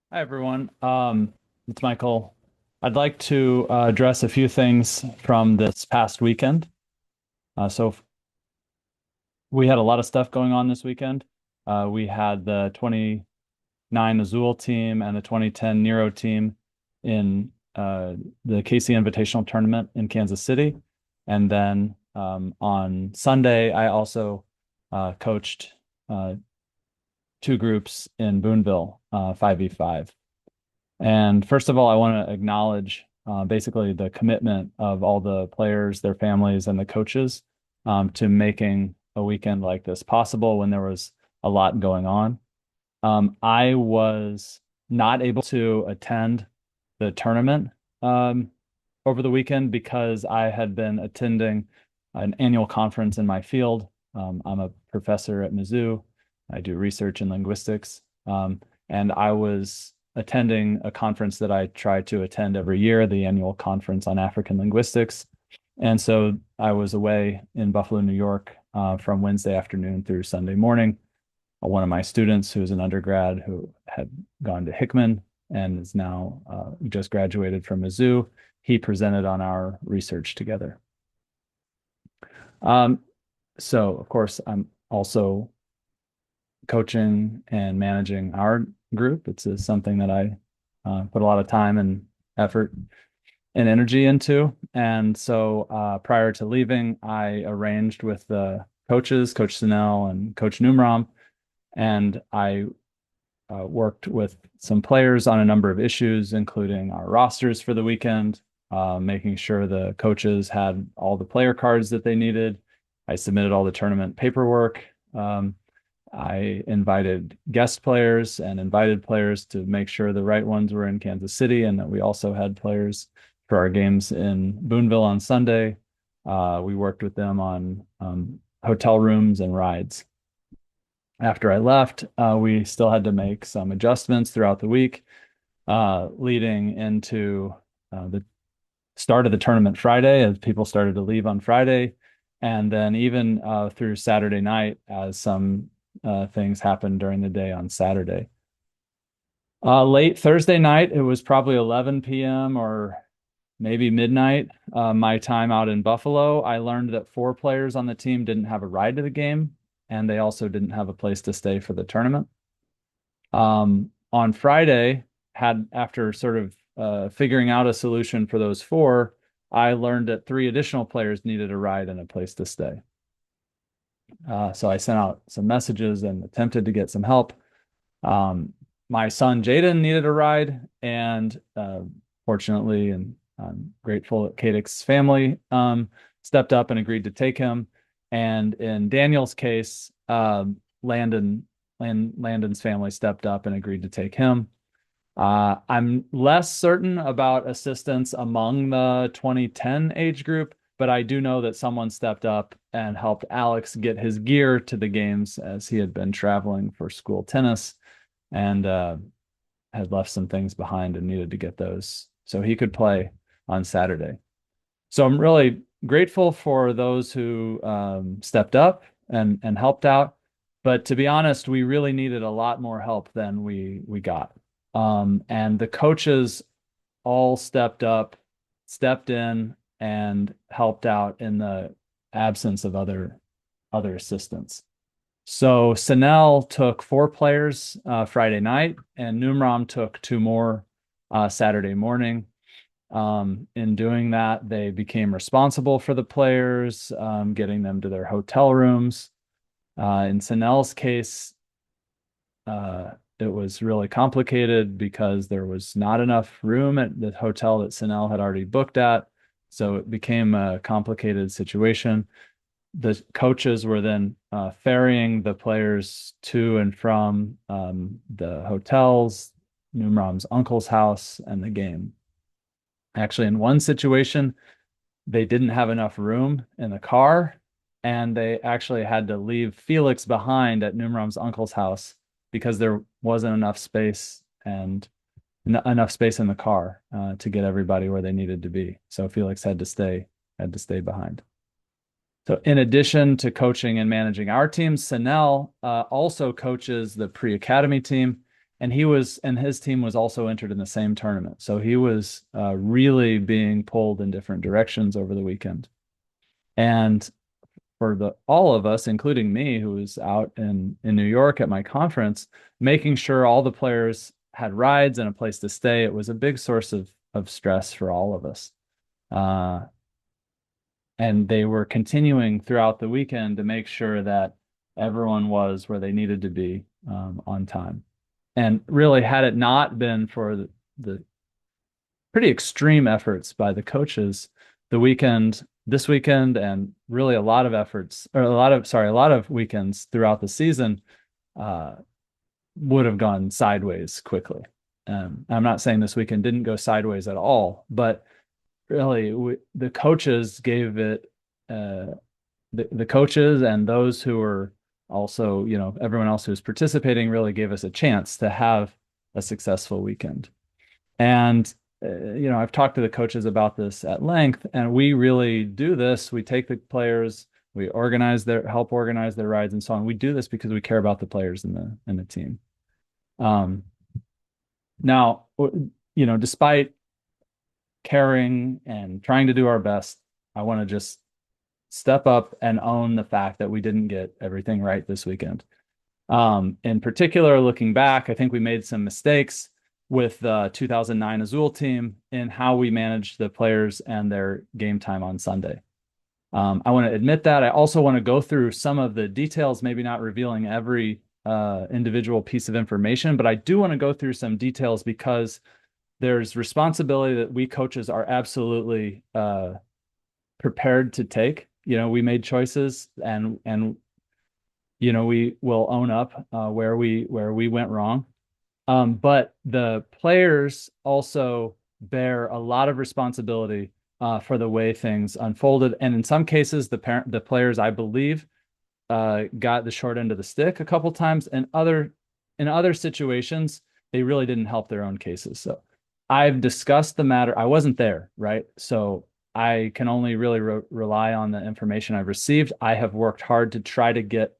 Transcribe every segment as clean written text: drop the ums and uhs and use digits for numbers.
Hi, everyone. It's Michael. I'd like to address a few things from this past weekend. We had a lot of stuff going on this weekend. We had the 29 Azul team and the 2010 Nero team in the KC Invitational tournament in Kansas City. And then on Sunday, I also coached uh, two groups in Boonville, 5v5. And first of all, I want to acknowledge basically the commitment of all the players, their families, and the coaches to making a weekend like this possible when there was a lot going on. I was not able to attend the tournament um, over the weekend because I had been attending an annual conference in my field. I'm a professor at Mizzou. I do research in linguistics. And I was attending a conference that I try to attend every year, the annual conference on African linguistics. And so I was away in Buffalo, New York, from Wednesday afternoon through Sunday morning. One of my students, who is an undergrad who had gone to Hickman and is now just graduated from Mizzou, he presented on our research together. Um, so, of course, I'm also coaching and managing our group. It's something that I put a lot of time and effort and energy into. And so prior to leaving, I arranged with the coaches, Coach Sinel and Coach Numram, and I worked with some players on a number of issues, including our rosters for the weekend, making sure the coaches had all the player cards that they needed. I submitted all the tournament paperwork. I invited guest players and invited players to make sure the right ones were in Kansas City and that we also had players for our games in Boonville on Sunday. We worked with them on hotel rooms and rides. After I left, we still had to make some adjustments throughout the week, leading into the start of the tournament Friday as people started to leave on Friday. And then even through Saturday night as some things happened during the day on Saturday. Late Thursday night, it was probably 11 p.m. or maybe midnight, my time out in Buffalo. I learned that four players on the team didn't have a ride to the game, and they also didn't have a place to stay for the tournament. On Friday, had after sort of figuring out a solution for those four, I learned that three additional players needed a ride and a place to stay. So I sent out some messages and attempted to get some help. My son Jaden needed a ride, and fortunately, and I'm grateful that Kadek's family stepped up and agreed to take him. And in Daniel's case, Landon's family stepped up and agreed to take him. I'm less certain about assistance among the 2010 age group, but I do know that someone stepped up and helped Alex get his gear to the games as he had been traveling for school tennis and had left some things behind and needed to get those so he could play on Saturday. So I'm really grateful for those who stepped up and helped out. But to be honest, we really needed a lot more help than we got. And the coaches all stepped up, stepped in, and helped out in the absence of other assistance. So Sanel took four players Friday night, and Numram took two more Saturday morning. In doing that, they became responsible for the players, getting them to their hotel rooms. In Sanel's case, it was really complicated because there was not enough room at the hotel that Sanel had already booked at. So it became a complicated situation. The coaches were then ferrying the players to and from the hotels, Numram's uncle's house, and the game. Actually, in one situation, they didn't have enough room in the car, and they actually had to leave Felix behind at Numram's uncle's house because there wasn't enough space and enough space in the car to get everybody where they needed to be. So Felix had to stay behind. So in addition to coaching and managing our team, Sanel also coaches the pre-academy team, and his team was also entered in the same tournament. So he was really being pulled in different directions over the weekend. And for the all of us, including me, who was out in New York at my conference, making sure all the players had rides and a place to stay, it was a big source of stress for all of us. Uh, and they were continuing throughout the weekend to make sure that everyone was where they needed to be on time. And really, had it not been for the pretty extreme efforts by the coaches, this weekend, and really a lot of efforts, or a lot of weekends throughout the season, uh, would have gone sideways quickly. I'm not saying this weekend didn't go sideways at all, but really the coaches gave it the coaches and those who were also, everyone else who was participating really gave us a chance to have a successful weekend. And I've talked to the coaches about this at length, and we really do this. We take the players, we help organize their rides and so on. We do this because we care about the players in the team. Um, Now, despite caring and trying to do our best, I want to just step up and own the fact that we didn't get everything right this weekend. In particular, looking back, I think we made some mistakes with the 2009 Azul team in how we managed the players and their game time on Sunday. I want to admit that. I also want to go through some of the details, maybe not revealing every individual piece of information, but I do want to go through some details because there's responsibility that we coaches are absolutely prepared to take. We made choices, and we will own up where we went wrong. But the players also bear a lot of responsibility for the way things unfolded, and in some cases, the players, I believe, got the short end of the stick a couple times, and in other situations, they really didn't help their own cases. So I've discussed the matter. I wasn't there, right? So I can only really rely on the information I've received. I have worked hard to try to get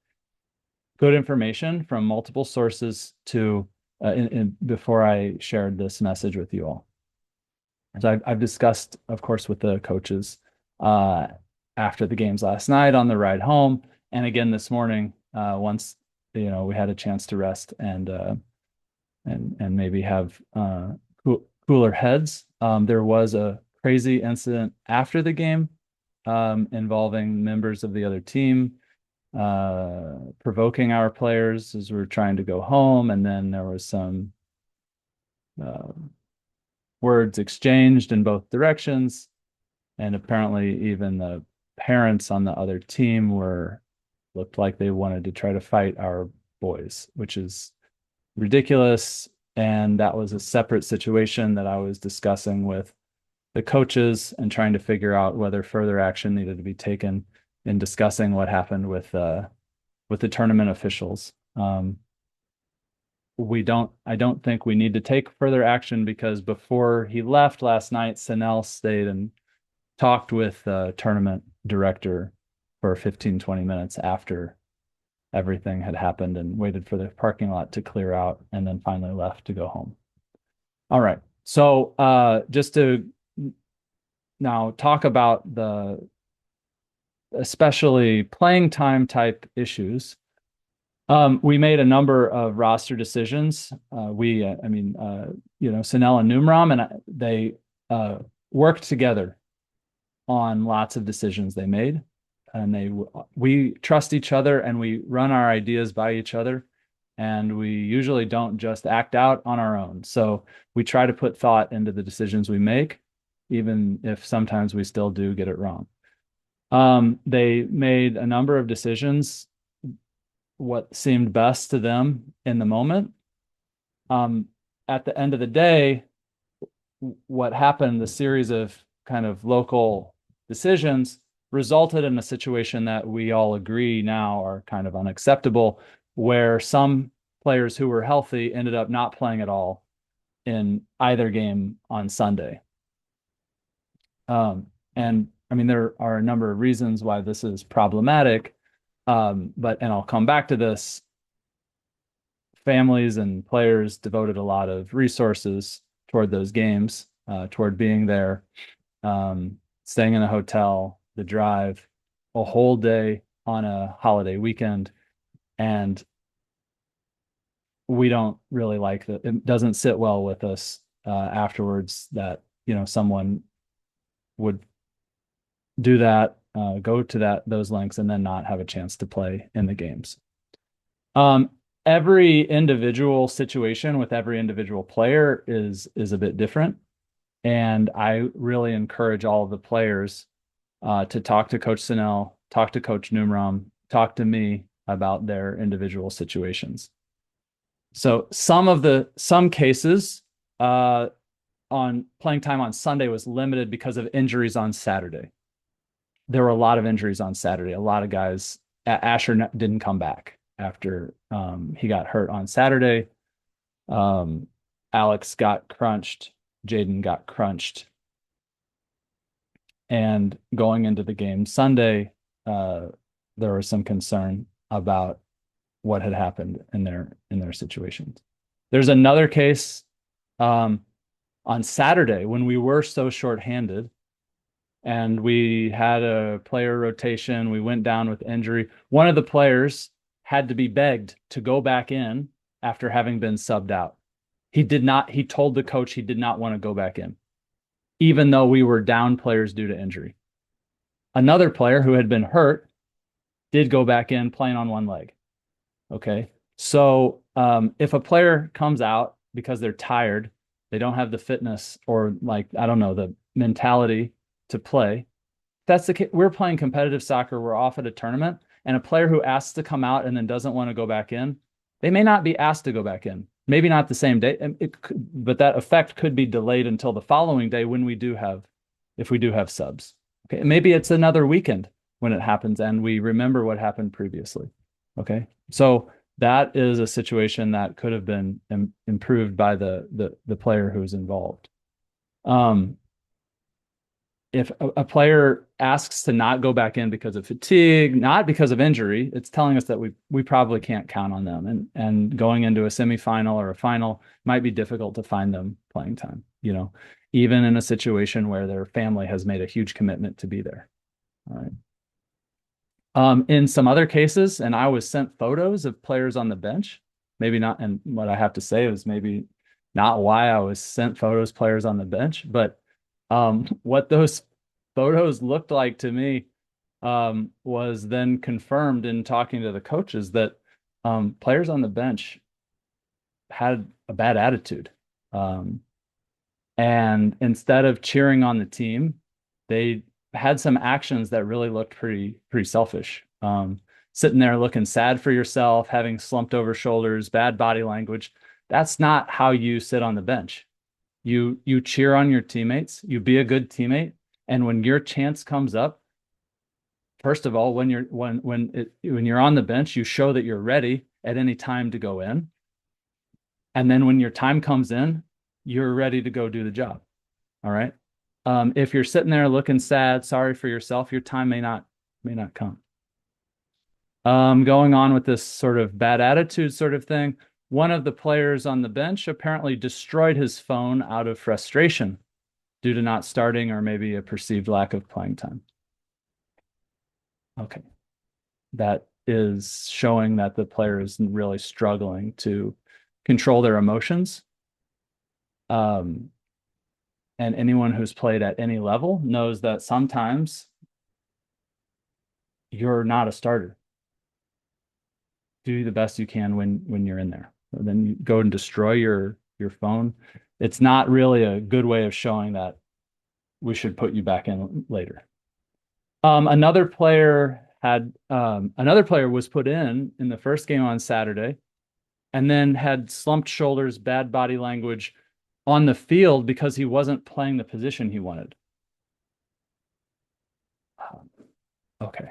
good information from multiple sources before I shared this message with you all. So I've discussed, of course, with the coaches uh, after the games last night on the ride home, and again this morning once we had a chance to rest and maybe have cooler heads. There was a crazy incident after the game involving members of the other team provoking our players as we are trying to go home, and then there was some uh, words exchanged in both directions, and apparently even the parents on the other team looked like they wanted to try to fight our boys, which is ridiculous. And that was a separate situation that I was discussing with the coaches and trying to figure out whether further action needed to be taken in discussing what happened with the tournament officials. I don't think we need to take further action because before he left last night, Sanel stayed and talked with the tournament director for 15, 20 minutes after everything had happened and waited for the parking lot to clear out and then finally left to go home. All right. So just to now talk about the especially playing time type issues. We made a number of roster decisions. Sanel and Numram, and they worked together on lots of decisions they made. And we trust each other and we run our ideas by each other. And we usually don't just act out on our own. So we try to put thought into the decisions we make, even if sometimes we still do get it wrong. They made a number of decisions, what seemed best to them in the moment. At the end of the day, what happened, the series of kind of local decisions resulted in a situation that we all agree now are kind of unacceptable, where some players who were healthy ended up not playing at all in either game on Sunday. And I mean, there are a number of reasons why this is problematic, and I'll come back to this. families and players devoted a lot of resources toward those games, toward being there, staying in a hotel, the drive, a whole day on a holiday weekend, and we don't really like that. It doesn't sit well with us afterwards that someone would do that, go to those lengths, and then not have a chance to play in the games. Um, every individual situation with every individual player is a bit different, and I really encourage all of the players to talk to Coach Sinnell, talk to Coach Numrom, talk to me about their individual situations. So some cases on playing time on Sunday was limited because of injuries on Saturday. There were a lot of injuries on Saturday. A lot of guys. Asher didn't come back after he got hurt on Saturday. Alex got crunched. Jaden got crunched. And going into the game Sunday, there was some concern about what had happened in their situations. There's another case on Saturday when we were so shorthanded and we had a player rotation. We went down with injury. One of the players had to be begged to go back in after having been subbed out. He told the coach he did not want to go back in, even though we were down players due to injury. Another player who had been hurt did go back in playing on one leg. Okay. So if a player comes out because they're tired, they don't have the fitness or I don't know, the mentality to play. That's the case. We're playing competitive soccer. We're off at a tournament, and a player who asks to come out and then doesn't want to go back in, they may not be asked to go back in. Maybe not the same day, but that effect could be delayed until the following day if we do have subs. Okay, maybe it's another weekend when it happens, and we remember what happened previously. Okay, so that is a situation that could have been improved by the player who's involved. If a player asks to not go back in because of fatigue, not because of injury, it's telling us that we probably can't count on them. And going into a semifinal or a final might be difficult to find them playing time, even in a situation where their family has made a huge commitment to be there. All right. In some other cases, and I was sent photos of players on the bench, maybe not, and what I have to say is maybe not why I was sent photos players on the bench, but what those photos looked like to me was then confirmed in talking to the coaches that players on the bench had a bad attitude. And instead of cheering on the team, they had some actions that really looked pretty selfish. Sitting there looking sad for yourself, having slumped over shoulders, bad body language. That's not how you sit on the bench. You cheer on your teammates, you be a good teammate, and when your chance comes up, first of all, when you're on the bench, you show that you're ready at any time to go in. And then when your time comes in, you're ready to go do the job. All right. If you're sitting there looking sad, sorry for yourself, your time may not come. Going on with this sort of bad attitude sort of thing, one of the players on the bench apparently destroyed his phone out of frustration due to not starting or maybe a perceived lack of playing time. Okay. That is showing that the player is really struggling to control their emotions. And anyone who's played at any level knows that sometimes you're not a starter. Do the best you can when you're in there. Then you go and destroy your phone. It's not really a good way of showing that we should put you back in later. Another player was put in the first game on Saturday, and then had slumped shoulders, bad body language on the field because he wasn't playing the position he wanted. Okay.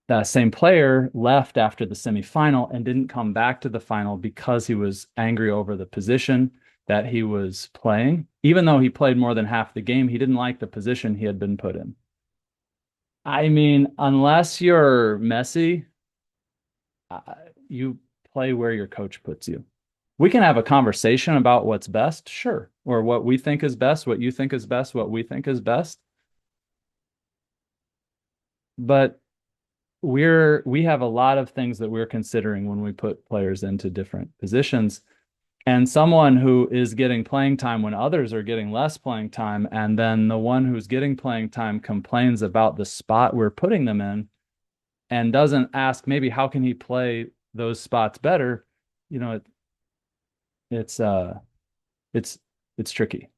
That same player left after the semifinal and didn't come back to the final because he was angry over the position that he was playing. Even though he played more than half the game, he didn't like the position he had been put in. I mean, unless you're Messi, you play where your coach puts you. We can have a conversation about what's best, sure, or what we think is best, what you think is best, what we think is best. But we have a lot of things that we're considering when we put players into different positions. And someone who is getting playing time when others are getting less playing time, and then the one who's getting playing time complains about the spot we're putting them in and doesn't ask maybe how can he play those spots better, you know, it's it's it's tricky.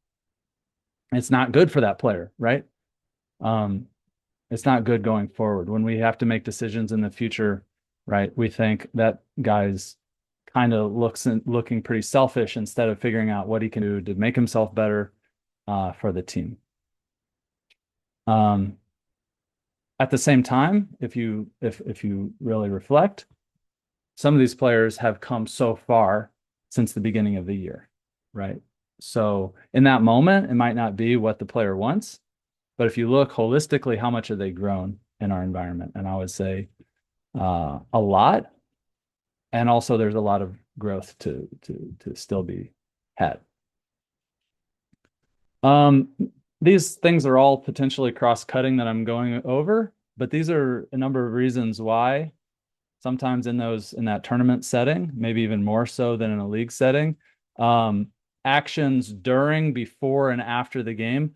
It's not good for that player, right? Um, it's not good going forward when we have to make decisions in the future, right? We think that guy's kind of looking pretty selfish instead of figuring out what he can do to make himself better for the team. Um, at the same time, if you really reflect, some of these players have come so far since the beginning of the year, right? So in that moment, it might not be what the player wants, but if you look holistically, how much have they grown in our environment? And I would say a lot. And also there's a lot of growth to still be had. Um, these things are all potentially cross-cutting that I'm going over, but these are a number of reasons why sometimes in that tournament setting, maybe even more so than in a league setting, um, actions during, before, and after the game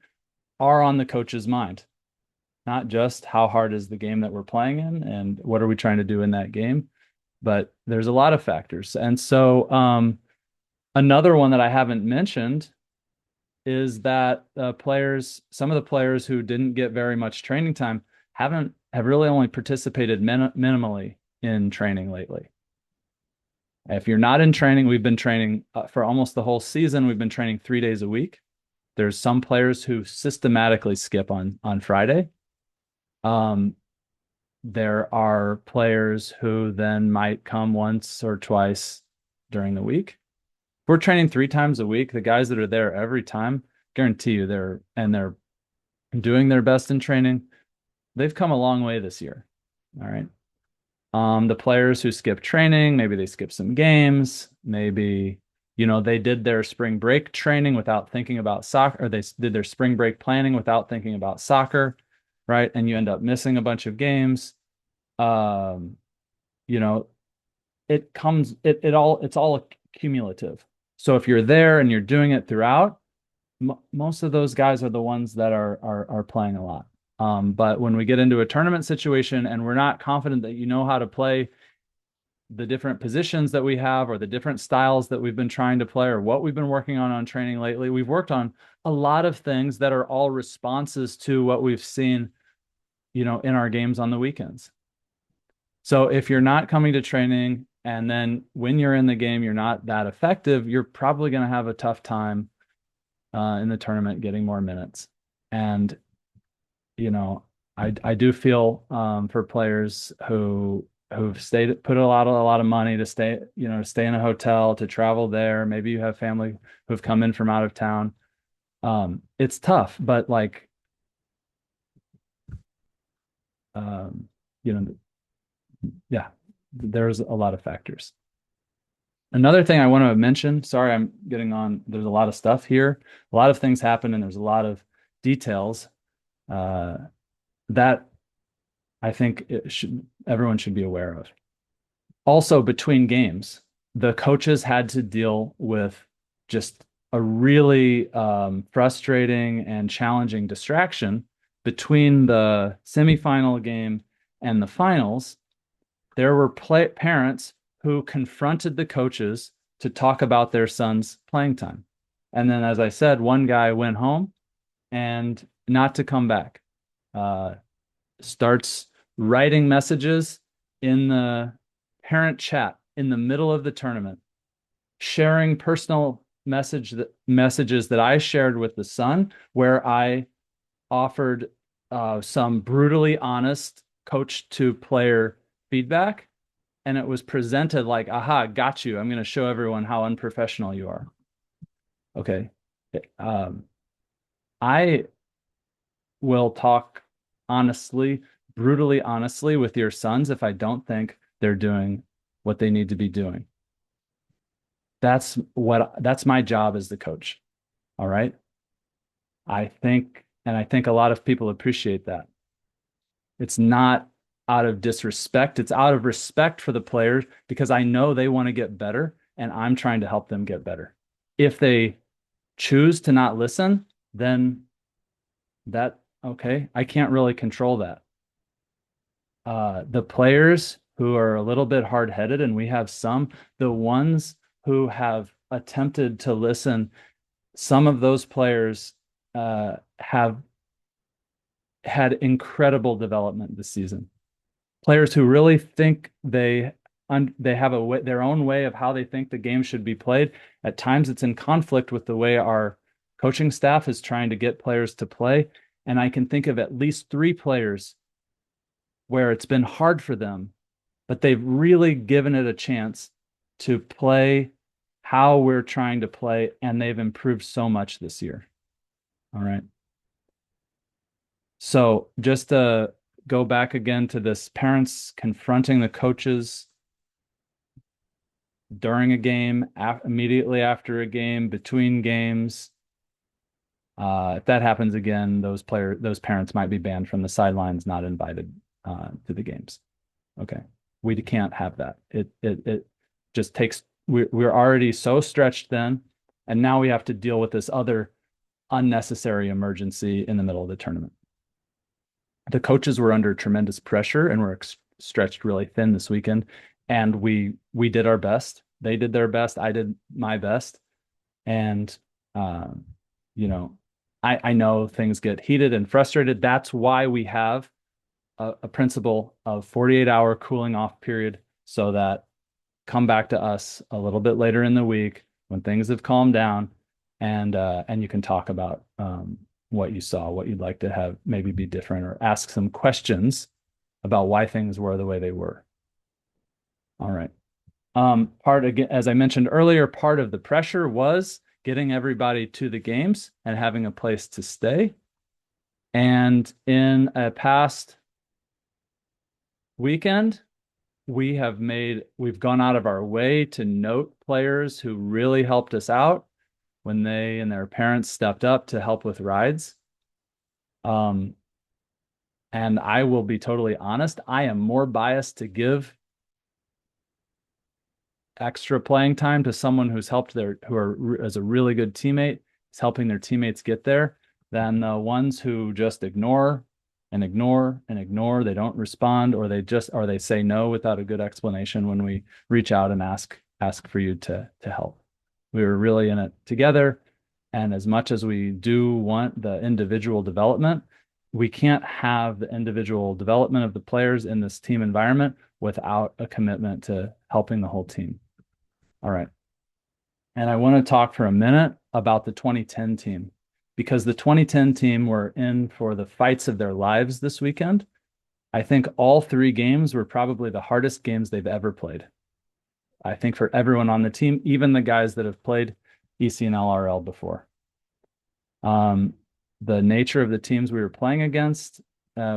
are on the coach's mind. Not just how hard is the game that we're playing in and what are we trying to do in that game, but there's a lot of factors. And so another one that I haven't mentioned is that some of the players who didn't get very much training time have really only participated minimally in training lately. If you're not in training, we've been training for almost the whole season. We've been training 3 days a week. There's some players who systematically skip on Friday. There are players who then might come once or twice during the week. If we're training 3 times a week, the guys that are there every time, guarantee you they're doing their best in training. They've come a long way this year. All right. The players who skip training, maybe they skip some games, maybe, they did their spring break training without thinking about soccer, or they did their spring break planning without thinking about soccer, right? And you end up missing a bunch of games. Um, you know, it's all cumulative. So if you're there and you're doing it throughout, most of those guys are the ones that are playing a lot. But when we get into a tournament situation and we're not confident that you know how to play the different positions that we have or the different styles that we've been trying to play or what we've been working on training lately, we've worked on a lot of things that are all responses to what we've seen, in our games on the weekends. So if you're not coming to training and then when you're in the game, you're not that effective, you're probably going to have a tough time in the tournament getting more minutes. And, you know, I do feel for players who've put a lot of money to stay in a hotel, to travel there. Maybe you have family who've come in from out of town. It's tough, but like, um, you know, yeah, there's a lot of factors. Another thing I want to mention, sorry, I'm getting on, there's a lot of stuff here. A lot of things happen and there's a lot of details uh, that I think everyone should be aware of. Also, between games, the coaches had to deal with just a really frustrating and challenging distraction between the semifinal game and the finals. There were parents who confronted the coaches to talk about their son's playing time. And then, as I said, one guy went home and not to come back. Uh, Starts writing messages in the parent chat in the middle of the tournament, sharing personal messages that I shared with the son, where I offered some brutally honest coach to player feedback. And it was presented like, aha, got you. I'm going to show everyone how unprofessional you are. Okay. Um, I will talk honestly, brutally honestly with your sons if I don't think they're doing what they need to be doing. that's my job as the coach. All right. I think a lot of people appreciate that. It's not out of disrespect. It's out of respect for the players because I know they want to get better and I'm trying to help them get better. If they choose to not listen, then okay, I can't really control that. The players who are a little bit hard-headed, and we have some, the ones who have attempted to listen, some of those players have had incredible development this season. Players who really think they have their own way of how they think the game should be played. At times, it's in conflict with the way our coaching staff is trying to get players to play. And I can think of at least three players where it's been hard for them, but they've really given it a chance to play how we're trying to play, and they've improved so much this year. All right. So just to go back again to this parents confronting the coaches during a game, immediately after a game, between games. If that happens again, those parents might be banned from the sidelines, not invited to the games. Okay, we can't have that. It just takes. We're already so stretched then, and now we have to deal with this other unnecessary emergency in the middle of the tournament. The coaches were under tremendous pressure and were stretched really thin this weekend, and we did our best. They did their best. I did my best, and uh, you know, I know things get heated and frustrated. That's why we have a principle of 48-hour cooling off period, so that come back to us a little bit later in the week when things have calmed down, and you can talk about what you saw, what you'd like to have maybe be different, or ask some questions about why things were the way they were. All right. Part again, as I mentioned earlier, part of the pressure was getting everybody to the games and having a place to stay. And in a past weekend, we've gone out of our way to note players who really helped us out when they and their parents stepped up to help with rides. Um, and I will be totally honest, I am more biased to give extra playing time to someone who's helped as a really good teammate, is helping their teammates get there, than the ones who just ignore and ignore and ignore. They don't respond, or they say no without a good explanation when we reach out and ask for you to help. We were really in it together. And as much as we do want the individual development, we can't have the individual development of the players in this team environment without a commitment to helping the whole team. All right. And I want to talk for a minute about the 2010 team, because the 2010 team were in for the fights of their lives this weekend. I think all three games were probably the hardest games they've ever played. I think for everyone on the team, even the guys that have played EC and LRL before. The nature of the teams we were playing against,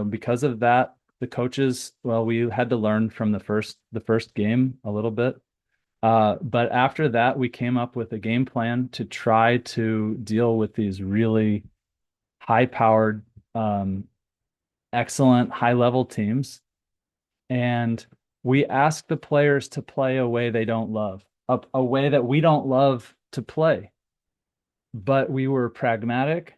because of that, the coaches, well, we had to learn from the first game a little bit. But after that, we came up with a game plan to try to deal with these really high-powered, excellent high-level teams. And we asked the players to play a way they don't love, a way that we don't love to play. But we were pragmatic,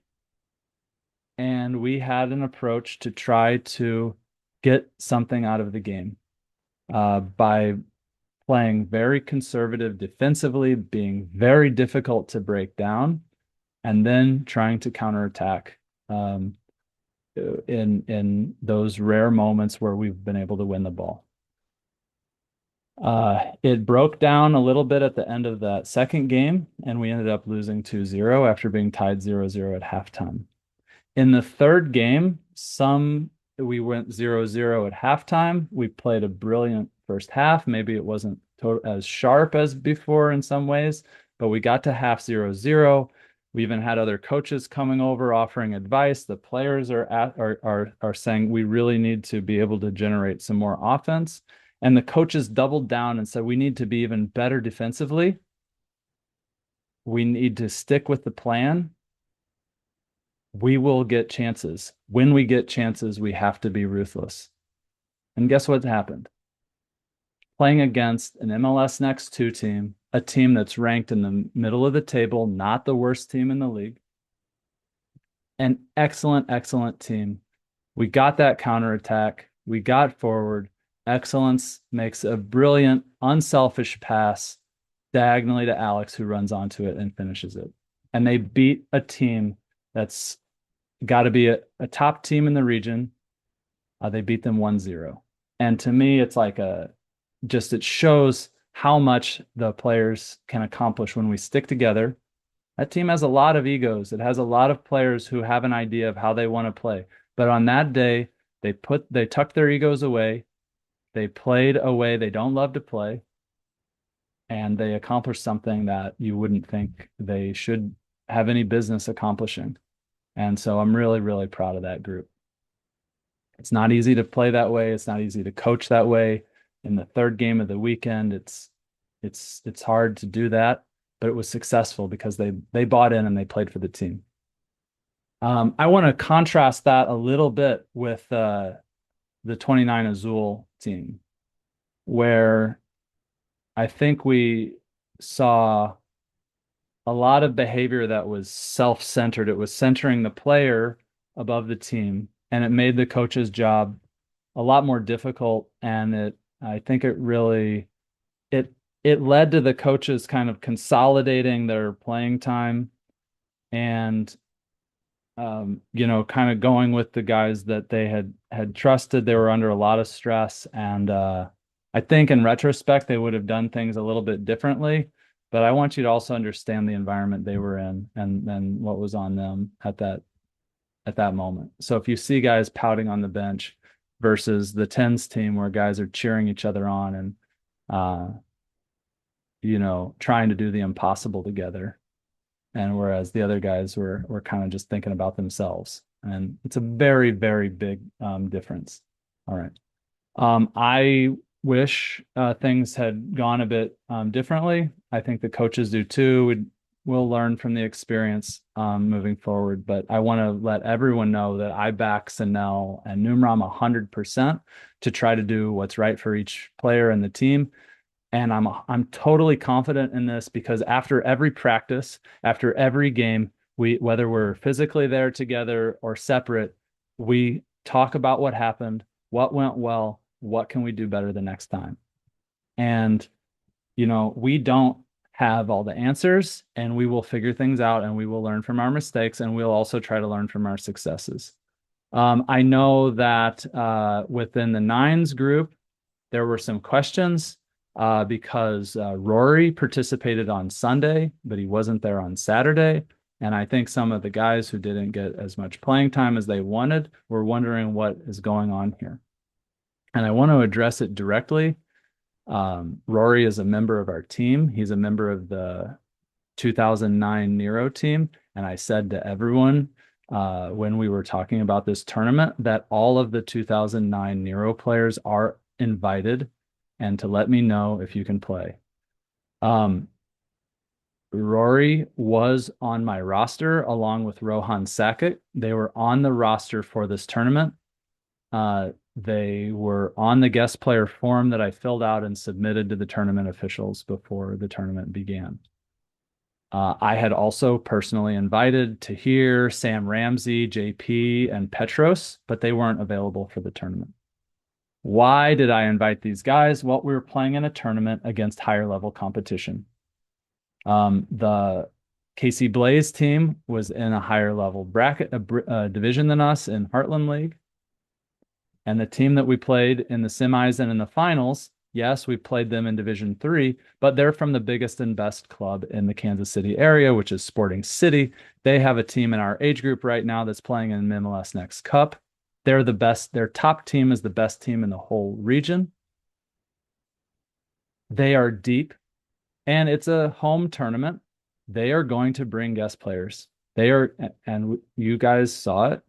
and we had an approach to try to get something out of the game by playing very conservative defensively, being very difficult to break down, and then trying to counterattack in those rare moments where we've been able to win the ball. It broke down a little bit at the end of that second game, and we ended up losing 2-0 after being tied 0-0 at halftime. In the third game, we went 0-0 at halftime. We played a brilliant first half. Maybe it wasn't as sharp as before in some ways, but we got to half 0-0. We even had other coaches coming over offering advice. The players are saying we really need to be able to generate some more offense. And the coaches doubled down and said we need to be even better defensively. we need to stick with the plan. We will get chances. When we get chances, we have to be ruthless. And guess what happened? Playing against an MLS Next 2 team, a team that's ranked in the middle of the table, not the worst team in the league, an excellent, excellent team. We got that counterattack. We got forward. Excellence makes a brilliant, unselfish pass diagonally to Alex, who runs onto it and finishes it. And they beat a team that's got to be a top team in the region. They beat them 1-0. And to me, it's like it shows how much the players can accomplish when we stick together. That team has a lot of egos. It has a lot of players who have an idea of how they want to play. But on that day, they tucked their egos away. They played a way they don't love to play, and they accomplished something that you wouldn't think they should have any business accomplishing. And so I'm really, really proud of that group. It's not easy to play that way. It's not easy to coach that way. In the third game of the weekend, it's hard to do that, but it was successful because they bought in and they played for the team. I want to contrast that a little bit with the 29 Azul team, where I think we saw a lot of behavior that was self-centered. It was centering the player above the team, and it made the coach's job a lot more difficult. And I think it it led to the coaches kind of consolidating their playing time and kind of going with the guys that they had trusted. They were under a lot of stress, and I think in retrospect they would have done things a little bit differently. But I want you to also understand the environment they were in and what was on them at that moment. So if you see guys pouting on the bench versus the tens team where guys are cheering each other on and trying to do the impossible together, and whereas the other guys were kind of just thinking about themselves, and it's a very, very big difference. All right. I wish things had gone a bit differently. I think the coaches do too. We'll learn from the experience moving forward. But I want to let everyone know that I back Sanel and Numram 100% to try to do what's right for each player and the team. And I'm totally confident in this because after every practice, after every game, whether we're physically there together or separate, we talk about what happened, what went well, what can we do better the next time. And we don't have all the answers, and we will figure things out, and we will learn from our mistakes, and we'll also try to learn from our successes. I know that within the Nines group, there were some questions because Rory participated on Sunday, but he wasn't there on Saturday. And I think some of the guys who didn't get as much playing time as they wanted were wondering what is going on here. And I want to address it directly. Rory is a member of our team. He's a member of the 2009 Nero team. And I said to everyone when we were talking about this tournament that all of the 2009 Nero players are invited and to let me know if you can play. Rory was on my roster along with Rohan Sakic. They were on the roster for this tournament. They were on the guest player form that I filled out and submitted to the tournament officials before the tournament began. I had also personally invited Tahir, Sam Ramsey, JP, and Petros, but they weren't available for the tournament. Why did I invite these guys? Well, we were playing in a tournament against higher level competition. The KC Blaze team was in a higher level bracket, division than us in Heartland League. And the team that we played in the semis and in the finals, yes, we played them in Division 3, but they're from the biggest and best club in the Kansas City area, which is Sporting City. They have a team in our age group right now that's playing in MLS Next Cup. They're the best. Their top team is the best team in the whole region. They are deep, and it's a home tournament. They are going to bring guest players. And you guys saw it.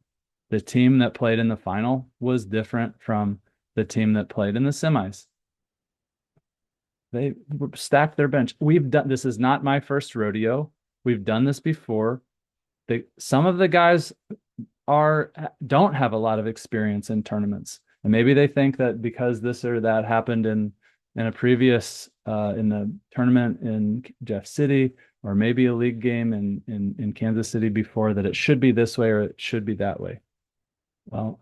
The team that played in the final was different from the team that played in the semis. They stacked their bench. This is not my first rodeo. We've done this before. Some of the guys are don't have a lot of experience in tournaments, and maybe they think that because this or that happened in a previous in the tournament in Jeff City, or maybe a league game in Kansas City before, that it should be this way or it should be that way. Well,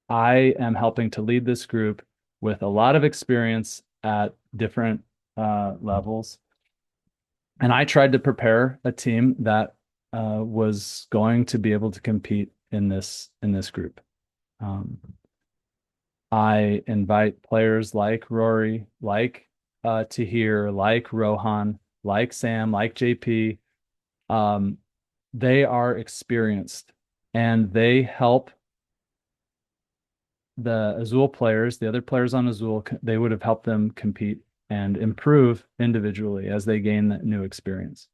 I am helping to lead this group with a lot of experience at different levels. And I tried to prepare a team that was going to be able to compete in this group. Um, I invite players like Rory, like Tahir, like Rohan, like Sam, like JP. Um, they are experienced and they help the Azul players, the other players on Azul, they would have helped them compete and improve individually as they gain that new experience.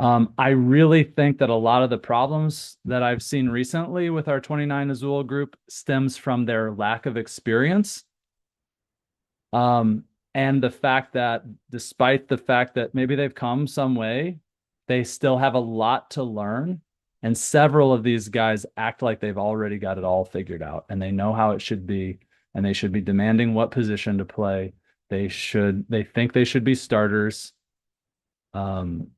I really think that a lot of the problems that I've seen recently with our 29 Azul group stems from their lack of experience. Um, and the fact that despite the fact that maybe they've come some way, they still have a lot to learn. And several of these guys act like they've already got it all figured out and they know how it should be, and they should be demanding what position to play. They think they should be starters. Um,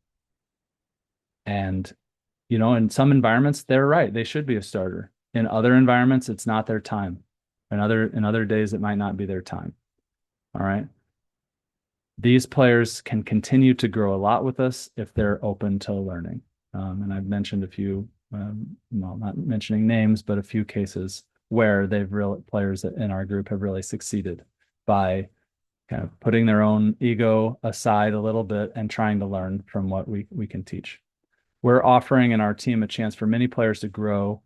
and in some environments, they're right. They should be a starter. In other environments, it's not their time. In other days, it might not be their time. All right. These players can continue to grow a lot with us if they're open to learning. And I've mentioned a few, well, not mentioning names, but a few cases where players in our group have really succeeded by kind of putting their own ego aside a little bit and trying to learn from what we can teach. We're offering in our team a chance for many players to grow.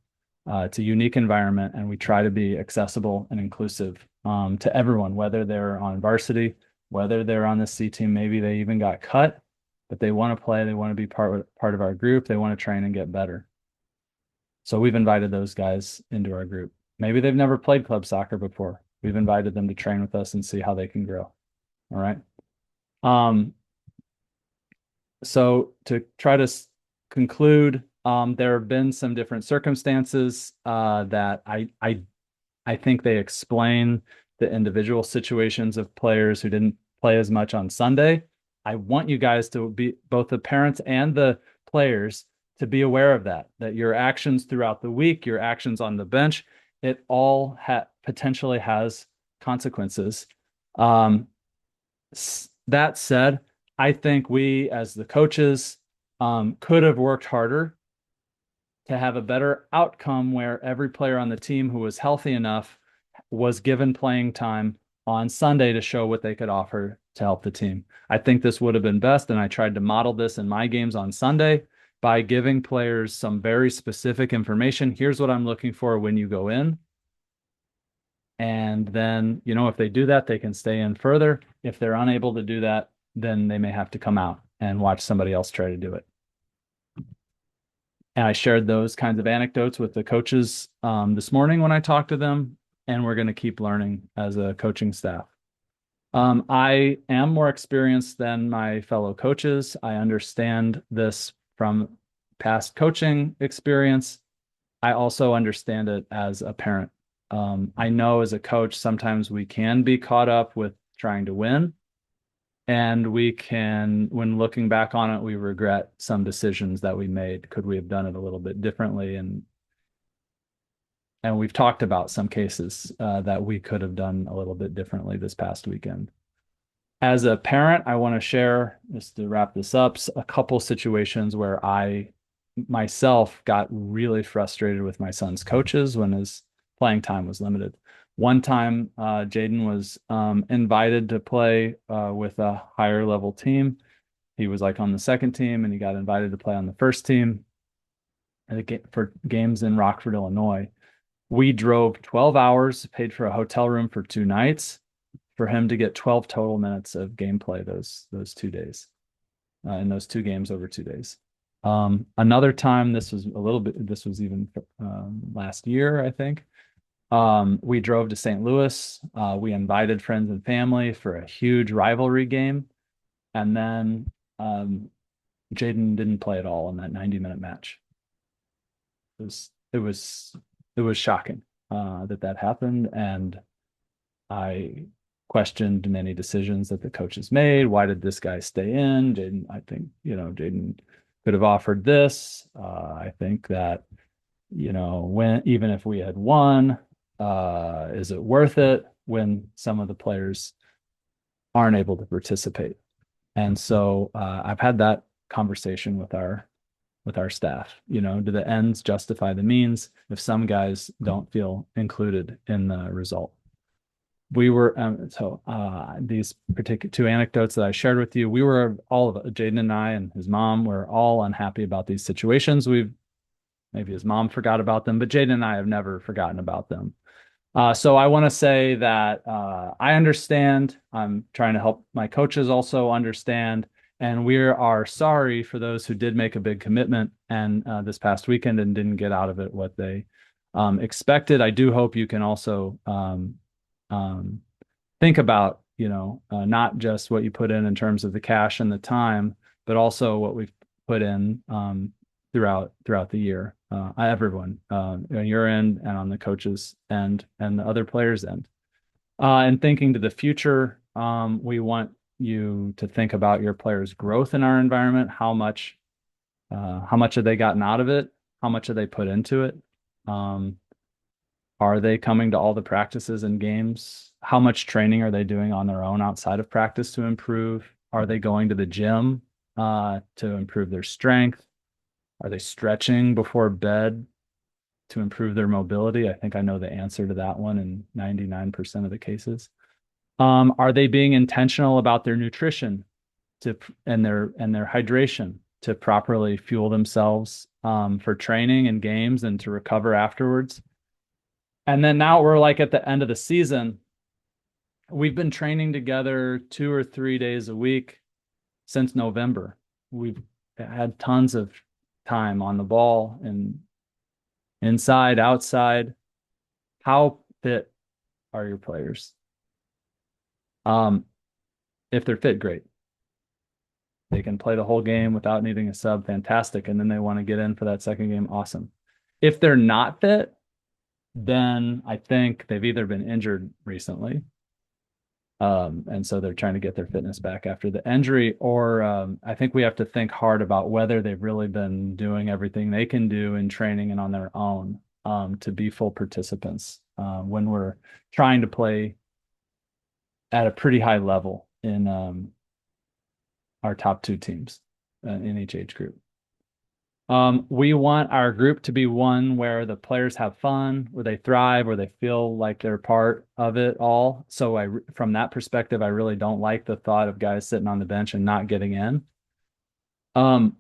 It's a unique environment, and we try to be accessible and inclusive to everyone, whether they're on varsity, whether they're on the C team, maybe they even got cut, but they want to play, they want to be part of our group, they want to train and get better. So we've invited those guys into our group. Maybe they've never played club soccer before. We've invited them to train with us and see how they can grow. All right. Um, so to try to conclude, there have been some different circumstances that I think they explain the individual situations of players who didn't play as much on Sunday. I want you guys to be, both the parents and the players, to be aware of that your actions throughout the week, your actions on the bench, it all potentially has consequences. Um, that said, I think we as the coaches could have worked harder to have a better outcome where every player on the team who was healthy enough was given playing time on Sunday to show what they could offer to help the team. I think this would have been best, and I tried to model this in my games on Sunday by giving players some very specific information. Here's what I'm looking for when you go in. And then, if they do that, they can stay in further. If they're unable to do that, then they may have to come out and watch somebody else try to do it. And I shared those kinds of anecdotes with the coaches this morning when I talked to them, and we're going to keep learning as a coaching staff. I am more experienced than my fellow coaches. I understand this from past coaching experience. I also understand it as a parent. I know as a coach, sometimes we can be caught up with trying to win. And we can, when looking back on it, we regret some decisions that we made. Could we have done it a little bit differently? And we've talked about some cases that we could have done a little bit differently this past weekend. As a parent, I want to share, just to wrap this up, a couple situations where I myself got really frustrated with my son's coaches when his playing time was limited. One time, Jaden was invited to play with a higher level team. He was like on the second team, and he got invited to play on the first team for games in Rockford, Illinois. We drove 12 hours, paid for a hotel room for 2 nights for him to get 12 total minutes of gameplay those 2 days, in those two games over 2 days. Another time, this was even last year, I think. We drove to St. Louis. We invited friends and family for a huge rivalry game. And then Jaden didn't play at all in that 90-minute match. It was it was it was shocking that that happened, and I questioned many decisions that the coaches made. Why did this guy stay in? Jaden, I think, Jaden could have offered this. I think that, when even if we had won, is it worth it when some of the players aren't able to participate? And so I've had that conversation with our staff. Do the ends justify the means if some guys don't feel included in the result? We were these particular two anecdotes that I shared with you, we were all of it, Jaden and I and his mom were all unhappy about these situations. We've maybe his mom forgot about them, but Jaden and I have never forgotten about them. So I want to say that I understand. I'm trying to help my coaches also understand, and we are sorry for those who did make a big commitment and this past weekend and didn't get out of it what they expected. I do hope you can also um, think about, not just what you put in terms of the cash and the time, but also what we've put in throughout the year. Everyone, on your end and on the coaches end and the other players end. And thinking to the future, we want you to think about your players' growth in our environment. How much have they gotten out of it? How much have they put into it? Um, are they coming to all the practices and games? How much training are they doing on their own outside of practice to improve? Are they going to the gym to improve their strength? Are they stretching before bed to improve their mobility? I think I know the answer to that one in 99% of the cases. Are they being intentional about their nutrition to and their hydration to properly fuel themselves for training and games and to recover afterwards? And then now we're like at the end of the season. We've been training together 2 or 3 days a week since November. We've had tons of time on the ball and inside, outside. How fit are your players? Um, if they're fit, great. They can play the whole game without needing a sub, fantastic. And then they want to get in for that second game, awesome. If they're not fit, then I think they've either been injured recently, and so they're trying to get their fitness back after the injury, or I think we have to think hard about whether they've really been doing everything they can do in training and on their own to be full participants when we're trying to play at a pretty high level in our top two teams in each age group. We want our group to be one where the players have fun, where they thrive, where they feel like they're part of it all. So from that perspective, I really don't like the thought of guys sitting on the bench and not getting in. Um,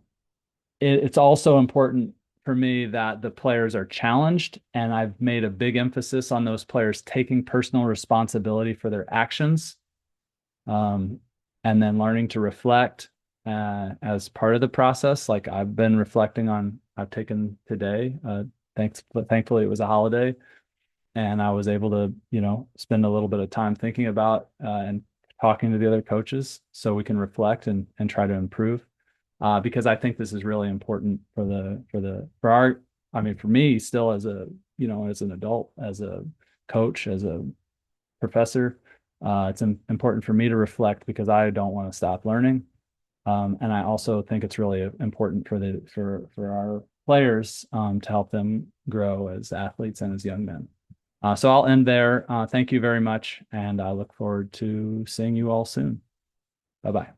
it's also important for me that the players are challenged, and I've made a big emphasis on those players taking personal responsibility for their actions, and then learning to reflect as part of the process. Like I've been reflecting on, I've taken today. Thankfully, it was a holiday, and I was able to, spend a little bit of time thinking about and talking to the other coaches, so we can reflect and try to improve. Because I think this is really important for our, I mean, for me still as as an adult, as a coach, as a professor, it's important for me to reflect because I don't want to stop learning. And I also think it's really important for our players to help them grow as athletes and as young men. So I'll end there. Thank you very much, and I look forward to seeing you all soon. Bye bye.